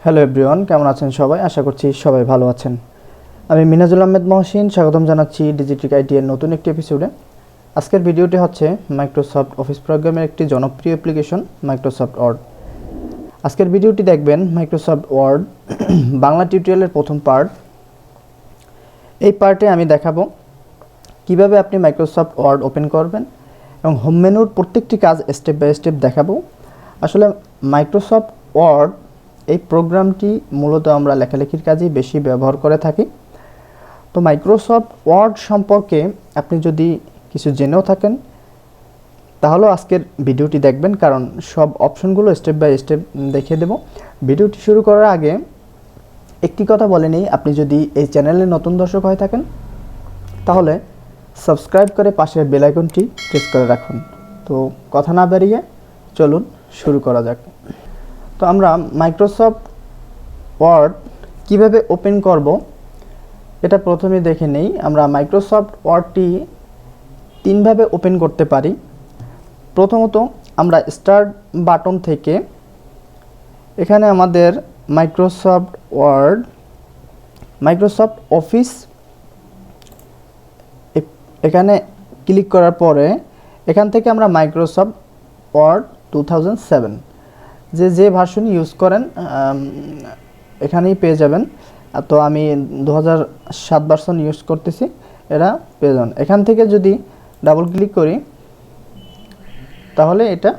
Hello everyone, কেমন আছেন সবাই? আশা করছি সবাই ভালো আছেন। আমি মিনাজুল আহমেদ মহসিন, স্বাগতম জানাচ্ছি ডিজিটিক আইটি এর নতুন একটি এপিসোডে। আজকের ভিডিওটি হচ্ছে মাইক্রোসফট অফিস প্রোগ্রামের একটি জনপ্রিয় অ্যাপ্লিকেশন মাইক্রোসফট ওয়ার্ড। আজকের ভিডিওটি দেখবেন মাইক্রোসফট ওয়ার্ড বাংলা টিউটোরিয়ালের প্রথম পার্ট। এই পার্টে আমি দেখাবো কিভাবে আপনি মাইক্রোসফট ওয়ার্ড ওপেন করবেন এবং হোম মেনুর প্রত্যেকটি কাজ স্টেপ বাই স্টেপ দেখাবো। আসলে মাইক্রোসফট ওয়ার্ড এই প্রোগ্রামটি মূলত আমরা লেখালেখির কাজেই বেশি ব্যবহার করে থাকি। তো মাইক্রোসফট ওয়ার্ড সম্পর্কে আপনি যদি কিছু জেনেও থাকেন তাহলেও আজকের ভিডিওটি দেখবেন, কারণ সব অপশনগুলো স্টেপ বাই স্টেপ দেখিয়ে দেব। ভিডিওটি শুরু করার আগে একটি কথা বলে নিই, আপনি যদি এই চ্যানেলে নতুন দর্শক হয়ে থাকেন তাহলে সাবস্ক্রাইব করে পাশের বেল আইকনটি প্রেস করে রাখুন। তো কথা না বাড়িয়ে চলুন শুরু করা যাক। তো আমরা মাইক্রোসফট ওয়ার্ড কিভাবে ওপেন করব এটা প্রথমে দেখে নেই। আমরা মাইক্রোসফট ওয়ার্ডটি তিনভাবে ওপেন করতে পারি। প্রথমত আমরা স্টার্ট বাটন থেকে এখানে আমাদের মাইক্রোসফট ওয়ার্ড, মাইক্রোসফট অফিস এখানে ক্লিক করার পরে এখান থেকে আমরা মাইক্রোসফট ওয়ার্ড 2007 যে ভার্সন ইউজ করেন এখানেই পেয়ে যাবেন। তো আমি 2007 ভার্সন ইউজ করতেছি, এরা পেয়ে যাবেন। এখান থেকে যদি ডাবল ক্লিক করি তাহলে এটা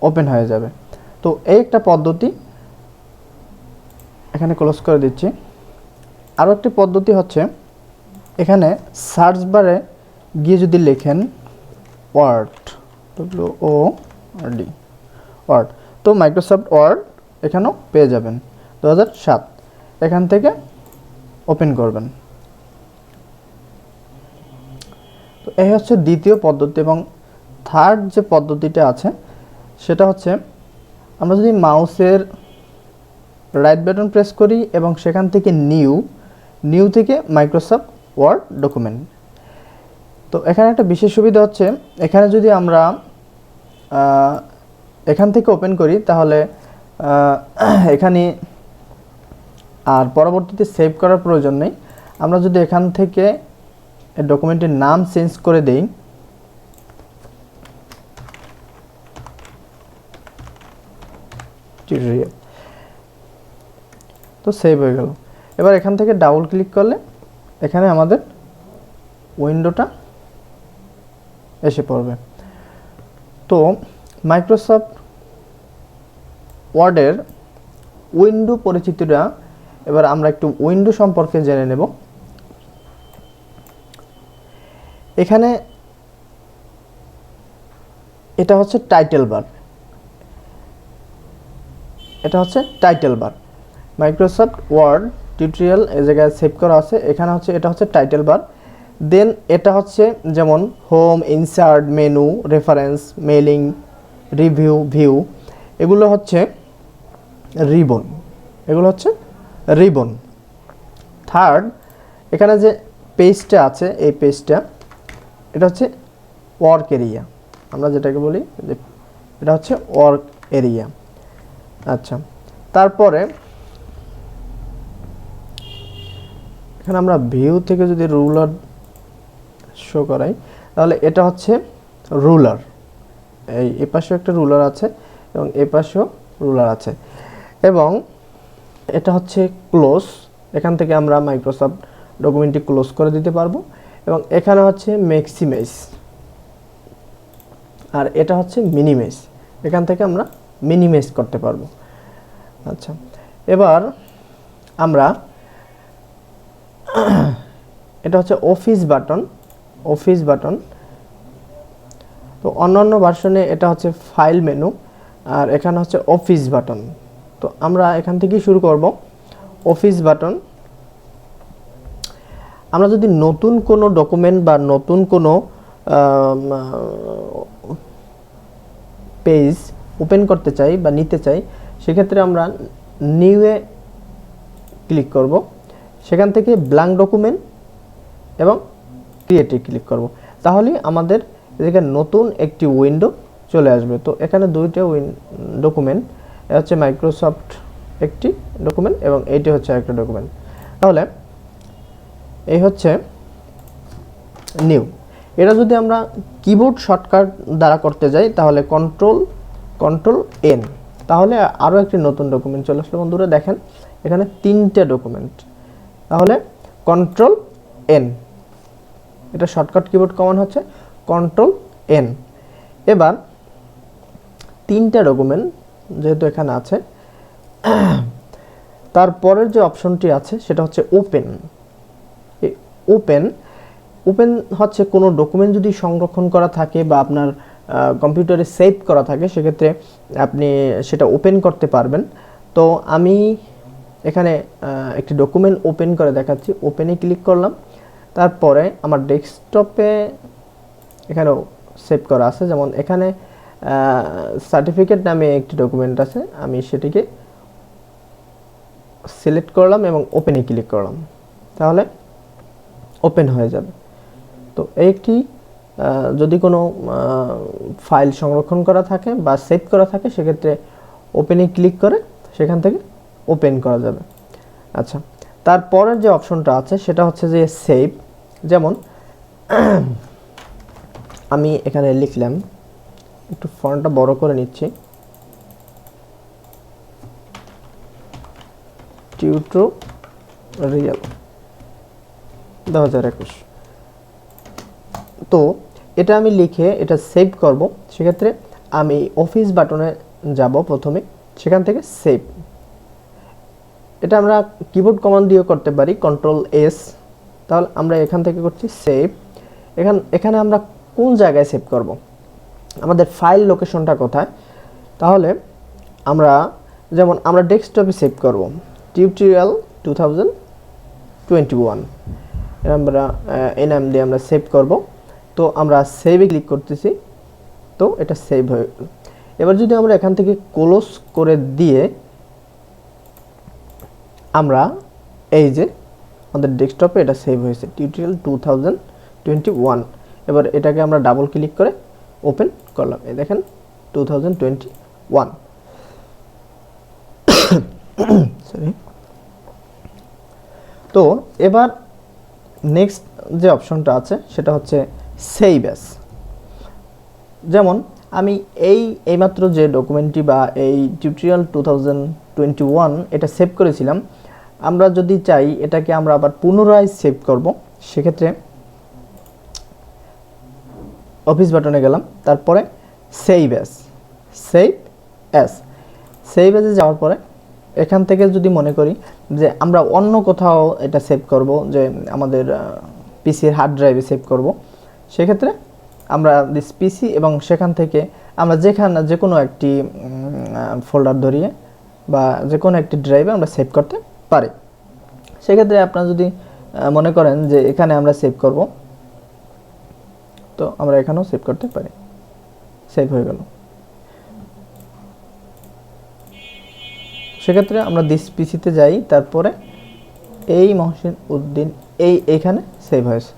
ওপেন হয়ে যাবে। তো এই একটা পদ্ধতি, এখানে ক্লোজ করে দিচ্ছি। আরও একটি পদ্ধতি হচ্ছে এখানে সার্চ বারে গিয়ে যদি লেখেন ওয়ার্ড, WORD, ওয়ার্ড, তো মাইক্রোসফট ওয়ার্ড এখানেও পেয়ে যাবেন 2007। এখান থেকে ওপেন করবেন। তো এই হচ্ছে দ্বিতীয় পদ্ধতি। এবং থার্ড যে পদ্ধতিটা আছে সেটা হচ্ছে আমরা যদি মাউসের রাইট বাটন প্রেস করি এবং সেখান থেকে নিউ থেকে মাইক্রোসফট ওয়ার্ড ডকুমেন্ট। তো এখানে একটা বিশেষ সুবিধা হচ্ছে এখানে যদি আমরা এখান থেকে ওপেন করি তাহলে এখানে আর পরবর্তীতে সেভ করার প্রয়োজন নেই। আমরা যদি এখান থেকে ডকুমেন্টের নাম চেঞ্জ করে দেই, তো সেভ হয়ে গেল। এবার এখান থেকে ডাবল ক্লিক করলে এখানে আমাদের উইন্ডোটা এসে পড়বে। তো মাইক্রোসফট ওয়ার্ডের উইন্ডো পরিচিতিটা এবার আমরা একটু উইন্ডো সম্পর্কে জেনে নেব। এখানে এটা হচ্ছে টাইটেল বার, এটা হচ্ছে title bar. Microsoft Word tutorial এই জায়গায় সেভ করা আছে, এখানে হচ্ছে এটা হচ্ছে টাইটেল বার। দেন এটা হচ্ছে যেমন home, insert, menu, reference, mailing, review, view, এগুলো হচ্ছে রিবন, এগুলো হচ্ছে রিবন। থার্ড এখানে যে পেজটা আছে এই পেজটা, এটা হচ্ছে ওয়ার্ক এরিয়া, আমরা যেটাকে বলি যে এটা হচ্ছে ওয়ার্ক এরিয়া। আচ্ছা, তারপরে এখানে আমরা ভিউ থেকে যদি রুলার শো করাই তাহলে এটা হচ্ছে রুলার। এই পাশেও একটা রুলার আছে এবং এই পাশেও রুলার আছে। এবং এটা হচ্ছে ক্লোজ, এখান থেকে আমরা মাইক্রোসফট ডকুমেন্টটি ক্লোজ করে দিতে পারবো। এবং এখানে হচ্ছে ম্যাক্সিমাইজ, আর এটা হচ্ছে মিনিমাইজ, এখান থেকে আমরা মিনিমাইজ করতে পারবো। আচ্ছা, এবার আমরা এটা হচ্ছে অফিস বাটন, অফিস বাটন। তো অন্যান্য ভার্সনে এটা হচ্ছে ফাইল মেনু, আর এখানে হচ্ছে অফিস বাটন। তো আমরা এখান থেকেই শুরু করব। অফিস বাটন, আমরা যদি নতুন কোনো ডকুমেন্ট বা নতুন কোনো পেজ ওপেন করতে চাই বা নিতে চাই, সেক্ষেত্রে আমরা নিউয়ে ক্লিক করব। সেখান থেকে ব্ল্যাঙ্ক ডকুমেন্ট এবং ক্রিয়েটে ক্লিক করব, তাহলে আমাদের এদিকে নতুন একটি উইন্ডো চলে আসবে। তো এখানে দুইটা ডকুমেন্ট, এটা হচ্ছে মাইক্রোসফট একটি ডকুমেন্ট এবং এইটি হচ্ছে একটা ডকুমেন্ট। তাহলে এই হচ্ছে নিউ। এটা যদি আমরা কিবোর্ড শর্টকাট দ্বারা করতে যাই তাহলে কন্ট্রোল এন, তাহলে আরও একটি নতুন ডকুমেন্ট চলে আসলো। বন্ধুরা দেখেন এখানে 3টে ডকুমেন্ট, তাহলে কন্ট্রোল এন, এটা শর্টকাট কিবোর্ড কমান্ড হচ্ছে কন্ট্রোল এন। এবার 3টে ডকুমেন্ট যেহেতু এখানে আছে, তারপরের যে অপশনটি আছে সেটা হচ্ছে ওপেন। এই ওপেন হচ্ছে কোনো ডকুমেন্ট যদি সংরক্ষণ করা থাকে বা আপনার কম্পিউটারে সেভ করা থাকে, সেক্ষেত্রে আপনি সেটা ওপেন করতে পারবেন। তো আমি এখানে একটি ডকুমেন্ট ওপেন করে দেখাচ্ছি। ওপেনে ক্লিক করলাম, তারপরে আমার ডেস্কটপে এখানেও সেভ করা আছে, যেমন এখানে সার্টিফিকেট নামে একটি ডকুমেন্ট আছে, আমি সেটিকে সিলেক্ট করলাম এবং ওপেনে ক্লিক করলাম, তাহলে ওপেন হয়ে যাবে। তো এই একটি যদি কোনো ফাইল সংরক্ষণ করা থাকে বা সেভ করা থাকে, সেক্ষেত্রে ওপেনে ক্লিক করে সেখান থেকে ওপেন করা যাবে। আচ্ছা, তারপরের যে অপশনটা আছে সেটা হচ্ছে যে সেভ। যেমন আমি এখানে লিখলাম, একটু ফন্টটা বড় করে নিচ্ছি, টিউটোরিয়াল 2021। তো এটা আমি লিখে এটা সেভ করব, সেক্ষেত্রে আমি অফিস বাটনে যাব প্রথমে, সেখান থেকে সেভ। এটা আমরা কিবোর্ড কমান্ড দিয়েও করতে পারি, কন্ট্রোল এস। তাহলে আমরা এখান থেকে করছি সেভ। এখানে আমরা কোন জায়গায় সেভ করব, আমাদের ফাইল লোকেশনটা কোথায়, তাহলে যেমন আমরা ডেস্কটপে সেভ করব, টিউটোরিয়াল 2021 আমরা এই নাম দিয়ে আমরা সেভ করব। তো আমরা সেভে ক্লিক করতেছি, তো এটা সেভ হয়ে গেল। এবার যদি আমরা এখান থেকে ক্লোজ করে দিয়ে আমরা এই যে আমাদের ডেস্কটপে এটা সেভ হয়েছে টিউটোরিয়াল 2021। এবার এটাকে আমরা ডাবল ক্লিক করে ওপেন করলাম, এই দেখেন 2021। সরি। তো এবার নেক্সট যে অপশনটা আছে সেটা হচ্ছে সেভ অ্যাজ। যেমন আমি এইমাত্র যে ডকুমেন্টটি বা এই টিউটোরিয়াল 2021 এটা সেভ করেছিলাম, আমরা যদি চাই এটাকে আমরা আবার পুনরায় সেভ করব, সেক্ষেত্রে অফিস বাটনে গেলাম, তারপরে সেভ অ্যাজে যাওয়ার পরে এখান থেকে যদি মনে করি যে আমরা অন্য কোথাও এটা সেভ করব, যে আমাদের পিসির হার্ড ড্রাইভে সেভ করব, সেক্ষেত্রে আমরা দিস পিসি এবং সেখান থেকে আমরা যে কোনো একটি ফোল্ডার ধরিয়ে বা যে কোনো একটি ড্রাইভে আমরা সেভ করতে পারি। সেক্ষেত্রে আপনারা যদি মনে করেন যে এখানে আমরা সেভ করব, তো আমরা এখানেও সেভ করতে পারি। সেভ হয়ে গেল। সেক্ষেত্রে আমরা দিস পিসিতে যাই, তারপরে এই মহসিন উদ্দিন এইখানে সেভ হয়েছে।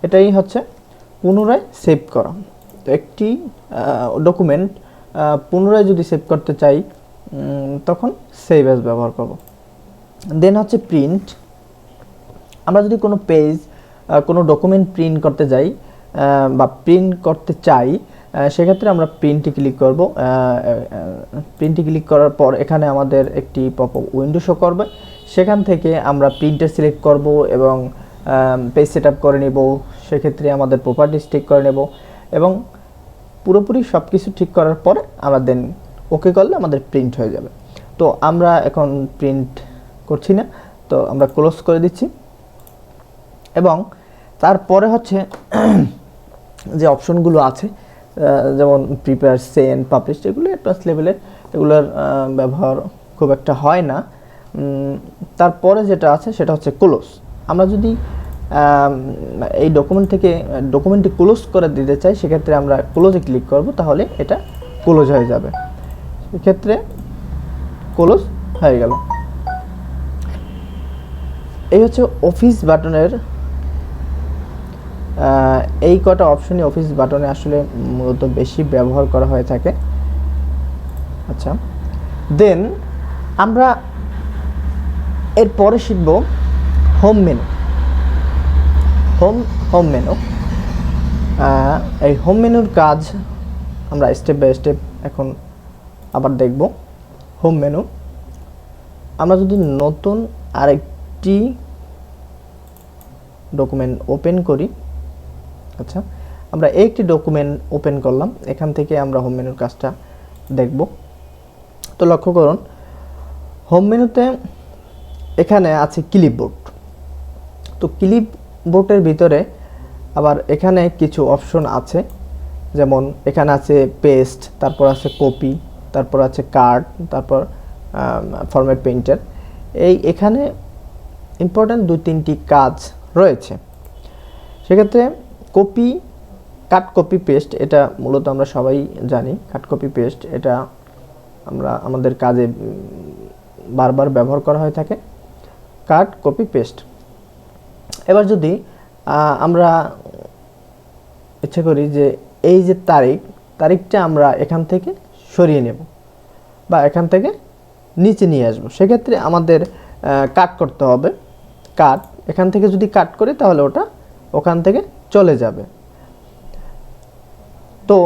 এটাই হচ্ছে পুনরায় সেভ করা। তো একটি ডকুমেন্ট পুনরায় যদি সেভ করতে চাই তখন সেভ অ্যাজ ব্যবহার করব। দেন হচ্ছে প্রিন্ট। আমরা যদি কোনো পেজ কোনো ডকুমেন্ট প্রিন্ট করতে যাই বা প্রিন্ট করতে চাই, সেক্ষেত্রে আমরা প্রিন্টে ক্লিক করব। প্রিন্টে ক্লিক করার পর এখানে আমাদের একটি পপআপ উইন্ডো শো করবে, সেখান থেকে আমরা প্রিন্টার সিলেক্ট করব এবং পেজ সেট আপ করে নেব। সেক্ষেত্রে আমাদের প্রপার্টিস ঠিক করে নেব এবং পুরোপুরি সব কিছু ঠিক করার পরে আমরা দেন ওকে করলে আমাদের প্রিন্ট হয়ে যাবে। তো আমরা এখন প্রিন্ট করছি না, তো আমরা ক্লোজ করে দিচ্ছি। এবং তারপরে হচ্ছে যে অপশনগুলো আছে, যেমন প্রিপেয়ার, সেন্ড, পাবলিশ, এগুলো অ্যাডভান্স লেভেলের, এগুলোর ব্যবহার খুব একটা হয় না। তারপরে যেটা আছে সেটা হচ্ছে ক্লোজ। আমরা যদি এই ডকুমেন্টটি ক্লোজ করে দিতে চাই, সেক্ষেত্রে আমরা ক্লোজে ক্লিক করব, তাহলে এটা ক্লোজ হয়ে যাবে। সেক্ষেত্রে ক্লোজ হয়ে গেল। এই হচ্ছে অফিস বাটনের এই কটা অপশনই অফিস বাটনে আসলে মূলত বেশি ব্যবহার করা হয়ে থাকে। আচ্ছা, দেন আমরা এরপরে শিখব হোম মেনু। হোম মেনু, এই হোম মেনুর কাজ আমরা স্টেপ বাই স্টেপ এখন আবার দেখব। হোম মেনু, আমরা যদি নতুন আরেকটি ডকুমেন্ট ওপেন করি, আচ্ছা আমরা একটি ডকুমেন্ট ওপেন করলাম, এখান থেকে আমরা হোম মেনুর কাজটা দেখব। তো লক্ষ্য করুন, হোম মেনুতে এখানে আছে ক্লিপবোর্ড। তো ক্লিপবোর্ডের ভিতরে আবার এখানে কিছু অপশন আছে, যেমন এখানে আছে পেস্ট, তারপর আছে কপি, তারপর আছে কাট, তারপর ফরম্যাট পেইন্টার। এখানে ইম্পর্ট্যান্ট 2-3টি কাজ রয়েছে। সেক্ষেত্রে কাট কপি পেস্ট, এটা মূলত আমরা সবাই জানি। কাট কপি পেস্ট এটা আমরা আমাদের কাজে বারবার ব্যবহার করা হয়ে থাকে, কাট কপি পেস্ট। এবার যদি আমরা ইচ্ছা করি যে এই যে তারিখটা আমরা এখান থেকে সরিয়ে নেব বা এখান থেকে নিচে নিয়ে আসবো, সেক্ষেত্রে আমাদের কাট করতে হবে। এখান থেকে যদি কাট করি তাহলে ওটা ওখান থেকে চলে যাবে। তো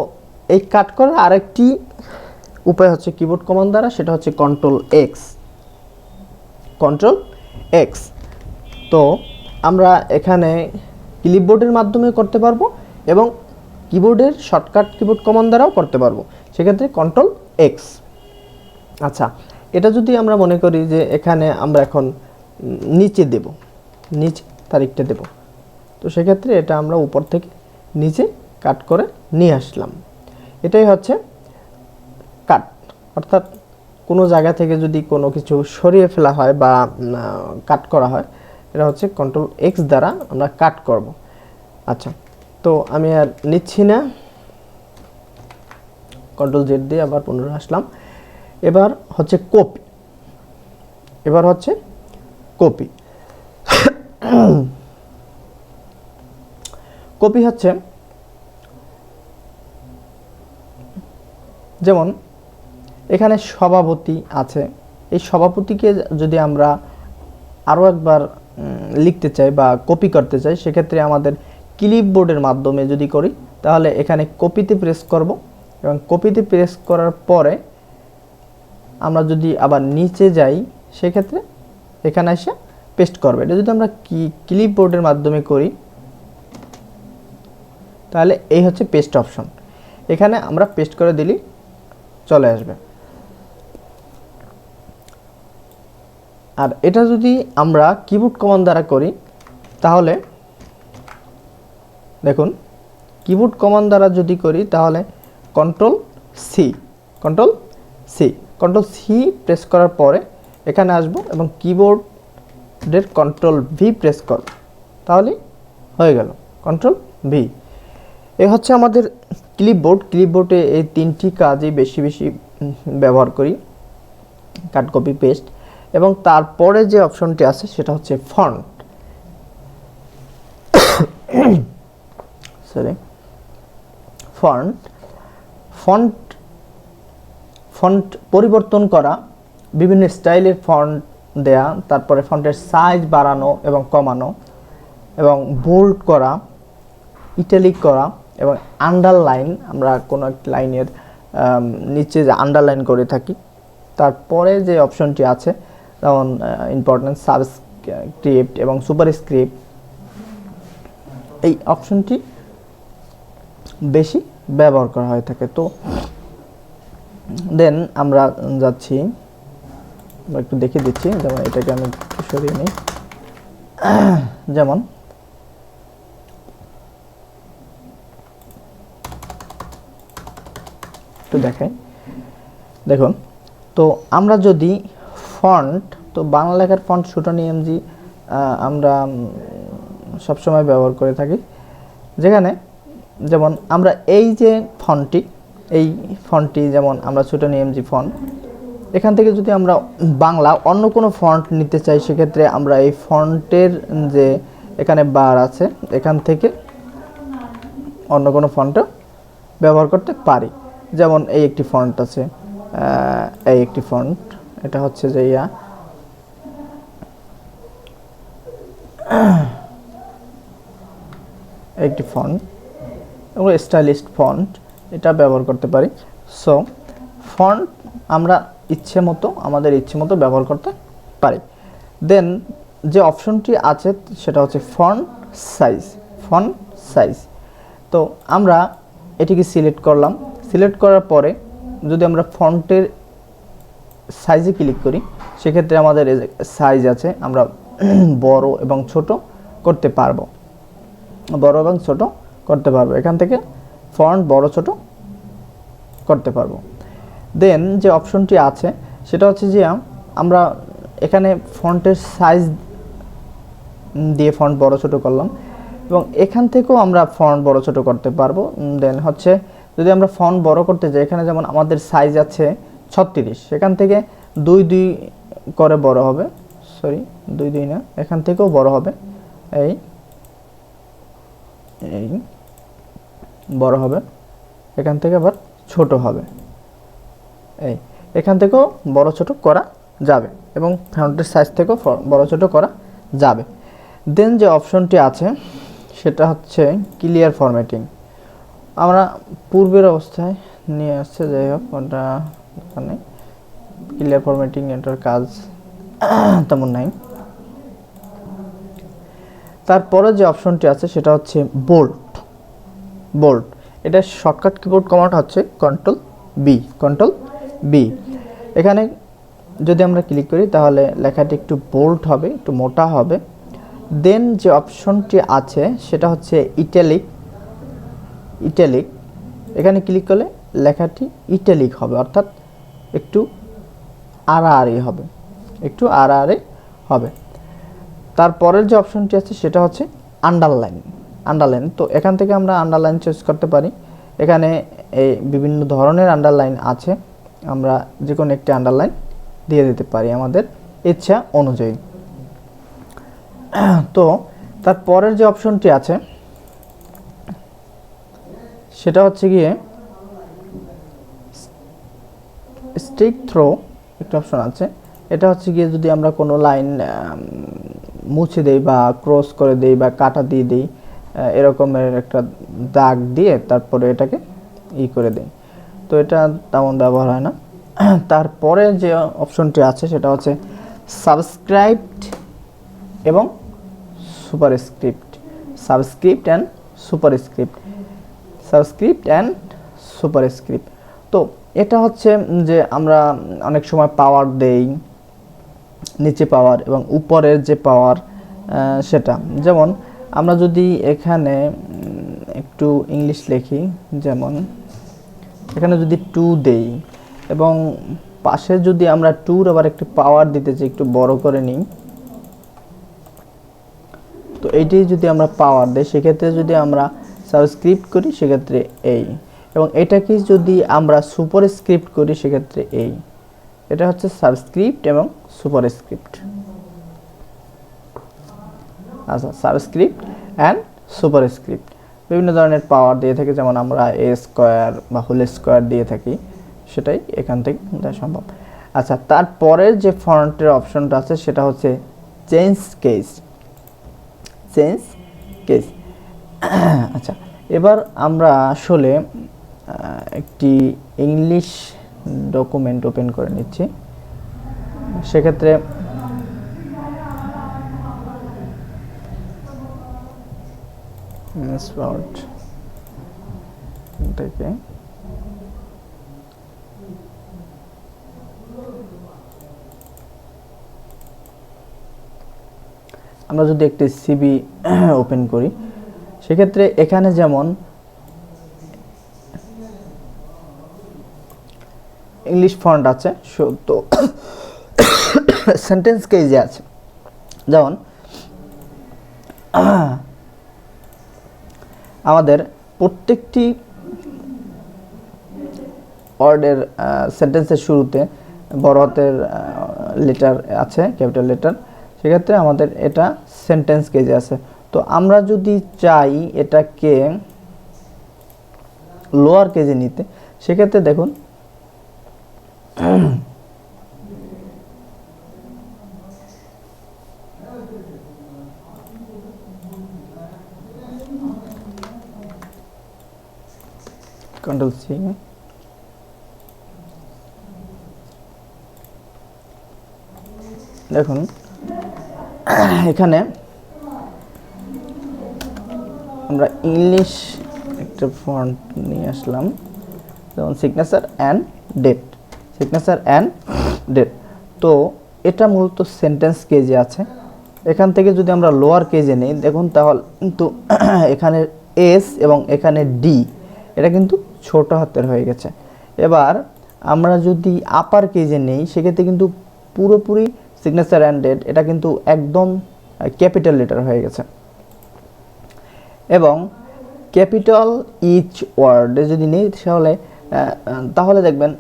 এই কাট করার আরেকটি উপায় হচ্ছে কিবোর্ড কমান্ড দ্বারা, সেটা হচ্ছে কন্ট্রোল এক্স। তো আমরা এখানে ক্লিপবোর্ডের মাধ্যমে করতে পারবো এবং কিবোর্ডের শর্টকাট কিবোর্ড কমান্ড দ্বারাও করতে পারবো, সেক্ষেত্রে কন্ট্রোল এক্স। আচ্ছা, এটা যদি আমরা মনে করি যে এখানে আমরা এখন নিচে তারিখটা দেব, তো সেক্ষেত্রে এটা আমরা উপর থেকে নিচে কাট করে নিয়ে আসলাম। এটাই হচ্ছে কাট, অর্থাৎ কোনো জায়গা থেকে যদি কোনো কিছু সরিয়ে ফেলা হয় বা কাট করা হয়, এটা হচ্ছে কন্ট্রোল এক্স দ্বারা আমরা কাট করব। আচ্ছা, তো আমি আর নিচ্ছি না, কন্ট্রোল জেড দিয়ে আবার পুনরায় আসলাম। এবার হচ্ছে কপি। কপি হচ্ছে যেমন এখানে সভাপতি আছে, এই সভাপতিকে যদি আমরা আরও একবার লিখতে চাই বা কপি করতে চাই, সেক্ষেত্রে আমাদের ক্লিপবোর্ডের মাধ্যমে যদি করি তাহলে এখানে কপিতে প্রেস করব এবং কপিতে প্রেস করার পরে আমরা যদি আবার নিচে যাই, সেক্ষেত্রে এখানে এসে পেস্ট করবে। এটা যদি আমরা ক্লিপবোর্ডের মাধ্যমে করি তাহলে এই হচ্ছে পেস্ট অপশন, এখানে আমরা পেস্ট করে দিলেই চলে আসবে। আর এটা যদি আমরা কিবোর্ড কমান্ড দ্বারা করি তাহলে দেখুন, কিবোর্ড কমান্ড দ্বারা যদি করি তাহলে কন্ট্রোল সি প্রেস করার পরে এখানে আসব এবং কিবোর্ডের কন্ট্রোল ভি প্রেস করব, তাহলে হয়ে গেল কন্ট্রোল ভি। এ হচ্ছে আমাদের ক্লিপবোর্ডে এই 3টি কাজই বেশি ব্যবহার করি, কাট কপি পেস্ট। এবং তারপরে যে অপশনটি আছে সেটা হচ্ছে ফন্ট পরিবর্তন করা, বিভিন্ন স্টাইলের ফন্ট দেয়া, তারপরে ফন্টের সাইজ বাড়ানো এবং কমানো, এবং বোল্ড করা, ইটালিক করা এবং আন্ডারলাইন, আমরা কোনো একটা লাইনের নিচে যে আন্ডারলাইন করে থাকি। তারপরে যে অপশনটি আছে যেমন ইম্পর্টেন্ট, সাবস্ক্রিপ্ট এবং সুপারস্ক্রিপ্ট, এই অপশনটি বেশি ব্যবহার করা হয়ে থাকে। তো দেন আমরা যাচ্ছি, একটু দেখিয়ে দিচ্ছি, যেমন এটাকে আমি সরিয়ে নিই, যেমন একটু দেখাই। দেখুন, তো আমরা যদি ফন্ট, তো বাংলা লেখার ফন্ট সুটনি এমজি আমরা সবসময় ব্যবহার করে থাকি, যেখানে যেমন আমরা এই যে ফন্টটি যেমন আমরা সুটনি এমজি ফন্ট, এখান থেকে যদি আমরা বাংলা অন্য কোনো ফন্ট নিতে চাই, সেক্ষেত্রে আমরা এই ফন্টের যে এখানে বার আছে, এখান থেকে অন্য কোনো ফন্টও ব্যবহার করতে পারি। যেমন এই একটি ফন্ট আছে, এই একটি ফন্ট, এটা হচ্ছে যে একটি ফন্ট এবং স্টাইলিশ ফন্ট এটা ব্যবহার করতে পারি। সো ফন্ট আমরা আমাদের ইচ্ছে মতো ব্যবহার করতে পারি। দেন যে অপশনটি আছে সেটা হচ্ছে ফন্ট সাইজ। তো আমরা এটিকে সিলেক্ট করলাম। সিলেক্ট করার পরে যদি আমরা ফন্টের সাইজে ক্লিক করি, সেক্ষেত্রে আমাদের সাইজ আছে, আমরা বড় এবং ছোট করতে পারবো। এখান থেকে ফন্ট বড় ছোট করতে পারবো। দেন যে অপশনটি আছে সেটা হচ্ছে যে আমরা এখানে ফন্টের সাইজ দিয়ে ফন্ট বড় ছোট করলাম এবং এখান থেকেও আমরা ফন্ট বড় ছোট করতে পারবো। দেন হচ্ছে যদি আমরা ফন্ট বড় করতে যাই, এখানে যেমন আমাদের সাইজ আছে 36, সেখান থেকে 2 করে বড় হবে, সরি 2 না, এখান থেকেও বড় হবে, এই বড় হবে, এখান থেকে আবার ছোট হবে, এখান থেকেও বড় ছোট করা যাবে এবং ফন্টের সাইজ থেকেও বড় ছোট করা যাবে। দেন যে অপশনটি আছে সেটা হচ্ছে ক্লিয়ার ফরম্যাটিং। আমরা পূর্বের অবস্থায় নিয়ে আসছে, যাই হোক ওটা এখানে ক্লিয়ার ফরম্যাটিং এটার কাজ তেমন নাই। তারপরে যে অপশনটি আছে সেটা হচ্ছে বোল্ড। এটা শর্টকাট কিবোর্ড কমান্ড হচ্ছে কন্ট্রোল বি। এখানে যদি আমরা ক্লিক করি তাহলে লেখাটি একটু বোল্ড হবে, একটু মোটা হবে। দেন যে অপশনটি আছে সেটা হচ্ছে ইটালিক। এখানে ক্লিক করলে লেখাটি ইটালিক হবে, অর্থাৎ একটু আড়াআড়ি হবে। তারপরের যে অপশনটি আছে সেটা হচ্ছে আন্ডারলাইন। তো এখান থেকে আমরা আন্ডারলাইন চয়েস করতে পারি। এখানে এই বিভিন্ন ধরনের আন্ডারলাইন আছে, আমরা যে কোনো একটি আন্ডারলাইন দিয়ে দিতে পারি আমাদের ইচ্ছা অনুযায়ী। তো তারপরের যে অপশনটি আছে সেটা হচ্ছে গিয়ে স্টিক থ্রো, একটা অপশন আছে। এটা হচ্ছে গিয়ে যদি আমরা কোনো লাইন মুছে দেই বা ক্রস করে দেই বা কাটা দিয়ে দেই, এরকমের একটা দাগ দিয়ে তারপরে এটাকে করে দেই, তো এটা তেমন ব্যবহার হয় না। তারপরে যে অপশনটি আছে সেটা হচ্ছে সাবস্ক্রাইবড এবং সুপারস্ক্রিপ্ট অ্যান্ড সুপারস্ক্রিপ্ট। তো এটা হচ্ছে যে আমরা অনেক সময় পাওয়ার দেই, নিচে পাওয়ার এবং উপরের যে পাওয়ার সেটা, যেমন আমরা যদি এখানে একটু ইংলিশ লিখি, যেমন এখানে যদি 2 দেই এবং পাশে যদি আমরা 2-র আবার একটু পাওয়ার দিতে চাই, একটু বড় করে নিই, তো এইটি যদি আমরা পাওয়ার দেই, সেক্ষেত্রে যদি আমরা সাবস্ক্রিপ্ট করি সেক্ষেত্রে এবং এটাকে যদি আমরা সুপারস্ক্রিপ্ট করি সেক্ষেত্রে এটা হচ্ছে সাবস্ক্রিপ্ট এবং সুপারস্ক্রিপ্ট। আচ্ছা, সাবস্ক্রিপ্ট অ্যান্ড সুপারস্ক্রিপ্ট বিভিন্ন ধরনের পাওয়ার দিয়ে থাকে, যেমন আমরা স্কোয়ার বা হোল স্কোয়ার দিয়ে থাকি, সেটাই এখান থেকে দেওয়া সম্ভব। আচ্ছা, তারপরের যে ফন্টের অপশনটা আছে সেটা হচ্ছে চেঞ্জ কেস। আচ্ছা, এবার আমরা আসলে একটি ইংলিশ ডকুমেন্ট ওপেন করে নিচ্ছি। সেক্ষেত্রে থেকে আমরা যদি একটি সিভি ওপেন করি, সেক্ষেত্রে এখানে যেমন ইংলিশ ফন্ট আছে, তো সেন্টেন্স কেজে আছে, যেমন আমাদের প্রত্যেকটি ওয়ার্ডের সেন্টেন্সের শুরুতে বড় হাতের লেটার আছে, ক্যাপিটাল লেটার, সেক্ষেত্রে আমাদের এটা সেন্টেন্স কেজে আছে। তো আমরা যদি চাই এটাকে লোয়ার কেজে নিতে, সেক্ষেত্রে দেখুন কন্ট্রোল সি। দেখুন এখানে আমরা ইংলিশ একটা ফন্ট নিয়ে আসলাম, যেমন signature and date, signature and date. তো এটা মূলত সেন্টেন্স কেজে আছে। এখান থেকে যদি আমরা লোয়ার কেজে নিই, দেখুন তাহলে কিন্তু এখানে এস এবং এখানে ডি এটা কিন্তু ছোট হাতের হয়ে গেছে। এবার আমরা যদি আপার কেজে নেই, সেক্ষেত্রে কিন্তু পুরোপুরি সিগনেচার অ্যান্ড ডেট এটা কিন্তু একদম ক্যাপিটাল লেটার হয়ে গেছে। এবং ক্যাপিটাল ইচ ওয়ার্ডে যদি নেই তাহলে দেখবেন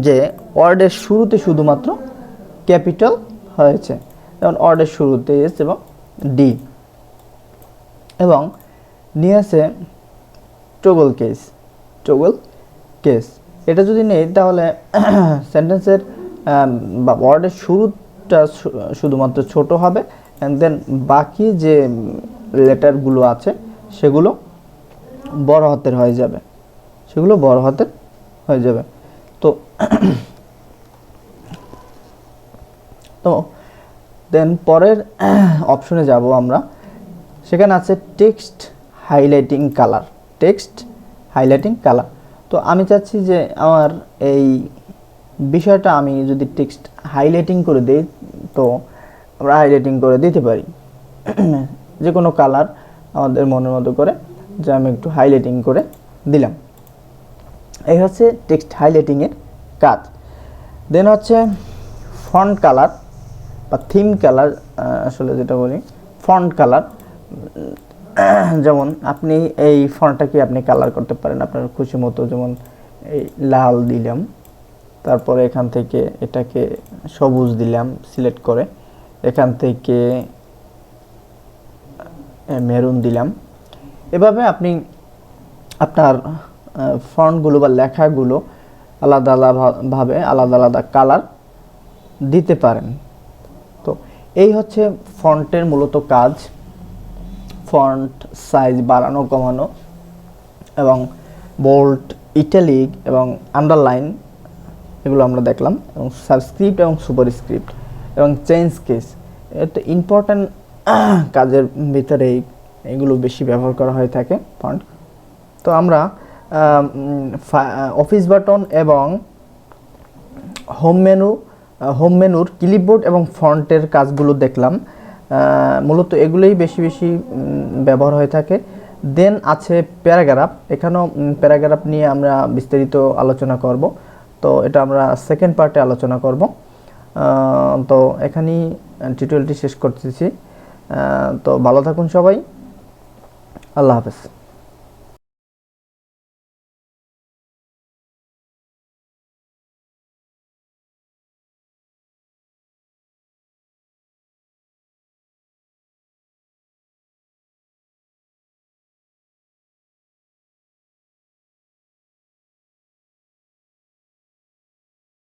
যে ওয়ার্ডের শুরুতে শুধুমাত্র ক্যাপিটাল হয়েছে, যেমন ওয়ার্ডের শুরুতে এস এবং ডি। এবং নিয়ে আছে টগল কেস, টগল কেস এটা যদি নেই তাহলে সেন্টেন্সের বা ওয়ার্ডের শুরুটা শুধুমাত্র ছোট হবে, অ্যান্ড দেন বাকি যে লেটারগুলো আছে সেগুলো বড় হাতের হয়ে যাবে, সেগুলো বড় হাতের হয়ে যাবে। তো তো দেন পরের অপশনে যাব আমরা, সেখানে আছে text highlighting colour, text highlighting colour. তো আমি চাচ্ছি যে আমার এই বিষয়টা আমি যদি টেক্সট হাইলাইটিং করে দিই, তো আমরা হাইলাইটিং করে দিতে পারি যে কোনো কালার আমাদের মনের মতো করে, যে আমি একটু হাইলাইটিং করে দিলাম। এই হচ্ছে টেক্সট হাইলাইটিংয়ের কাজ। দেন হচ্ছে ফন্ট কালার বা থিম কালার, আসলে যেটা বলি ফন্ট কালার। যেমন আপনি এই ফন্টটাকে আপনি কালার করতে পারেন আপনার খুশি মতো, যেমন এই লাল দিলাম, তারপরে এখান থেকে এটাকে সবুজ দিলাম সিলেক্ট করে, এখান থেকে মেরুন দিলাম। এভাবে আপনি আপনার ফন্টগুলো বা লেখাগুলো আলাদা আলাদাভাবে আলাদা আলাদা কালার দিতে পারেন। তো এই হচ্ছে ফন্টের মূলত কাজ, ফন্ট সাইজ বাড়ানো কমানো এবং বোল্ড, ইটালিক এবং আন্ডারলাইন এগুলো আমরা দেখলাম, এবং সাবস্ক্রিপ্ট এবং সুপারস্ক্রিপ্ট এবং চেঞ্জ কেস। এটা ইম্পর্ট্যান্ট কাজের ভিতরে এগুলো বেশি ব্যবহার করা হয়ে থাকে ফন্ট। তো আমরা অফিস বাটন এবং হোম মেনুর ক্লিপবোর্ড এবং ফন্টের কাজগুলো দেখলাম, মূলত এগুলোই বেশি বেশি ব্যবহার হয়ে থাকে। দেন আছে প্যারাগ্রাফ, এখানেও প্যারাগ্রাফ নিয়ে আমরা বিস্তারিত আলোচনা করব, তো এটা আমরা সেকেন্ড পার্টে আলোচনা করব। তো এখানেই টিউটোরিয়ালটি শেষ করতেছি। তো ভালো থাকুন সবাই, আল্লাহ হাফেজ।